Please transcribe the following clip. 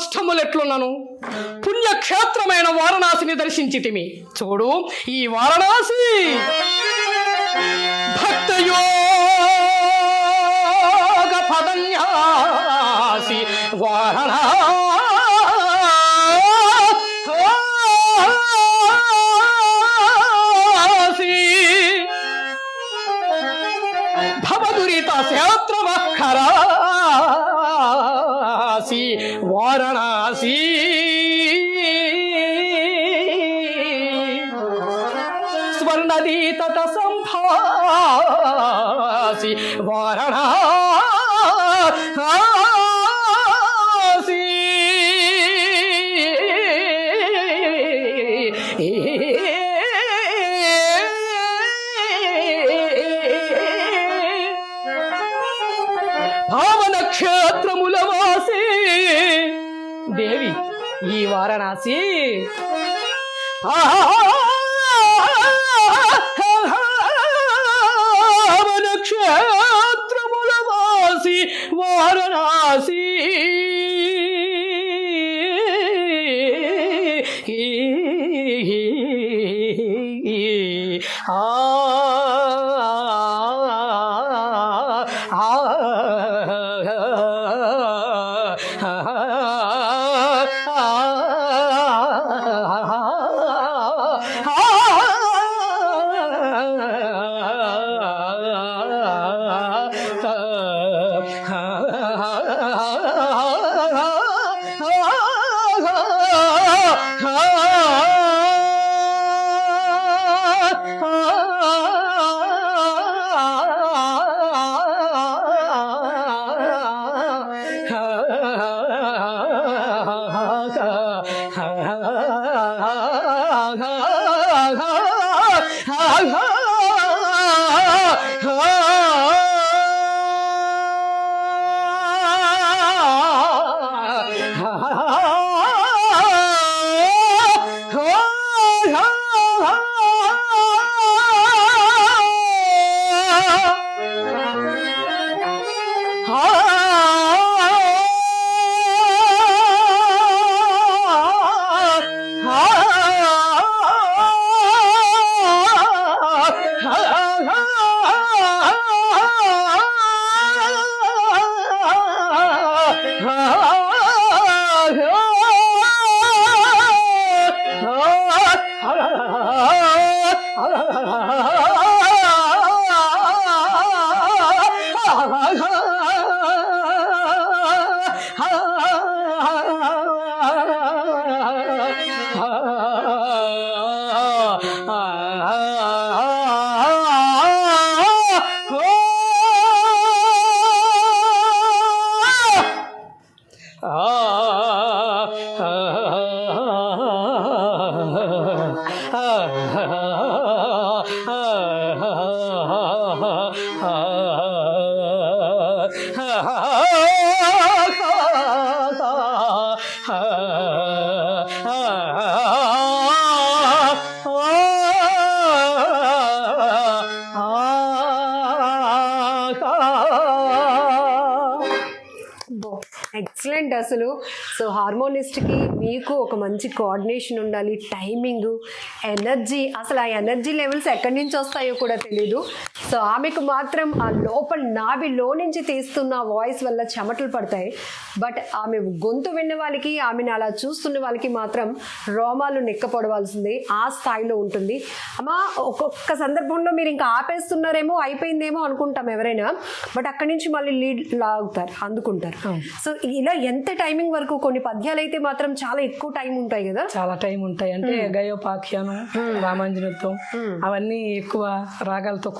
కష్టములెట్లున్నను పుణ్యక్షేత్రమైన వారణాసిని దర్శించితిమి. చూడు ఈ వారణాసి భక్తయోగ పదన్యాసి వారణాసి భవదురిత క్షేత్రవక్కరాసి వారణాసి స్వర్ణదీత సంభాసి వారణాసి పావన క్షేత్రముల వాసి దేవి ఈ వారణాసి పావన క్షేత్రముల వాసి వారణాసి ఎక్సలెంట్ అసలు. సో హార్మోనిస్ట్కి మీకు ఒక మంచి కోఆర్డినేషన్ ఉండాలి, టైమింగ్, ఎనర్జీ. అసలు ఆ ఎనర్జీ లెవెల్స్ ఎక్కడి నుంచి వస్తాయో కూడా తెలీదు. సో ఆమెకు మాత్రం ఆ లోపల నాభిలో నుంచి తీస్తున్న వాయిస్ వల్ల చెమటలు పడతాయి. బట్ ఆమె గొంతు విన్న వాళ్ళకి, ఆమెను అలా చూస్తున్న వాళ్ళకి మాత్రం రోమాలు నిక్కపడవలసింది ఆ స్థాయిలో ఉంటుంది. అమ్మా ఒక్కొక్క సందర్భంలో మీరు ఇంకా ఆపేస్తున్నారేమో, అయిపోయిందేమో అనుకుంటాం ఎవరైనా, బట్ అక్కడి నుంచి మళ్ళీ లీడ్ లాగుతారు, అందుకుంటారు. సో ఇలా ఎంత టైమింగ్ వరకు? కొన్ని పద్యాలు అయితే మాత్రం చాలా ఎక్కువ టైం ఉంటాయి కదా. చాలా టైం ఉంటాయి. అంటే గయోపాఖ్యానం, రామాంజనత్వం అవన్నీ ఎక్కువ రాగాలతో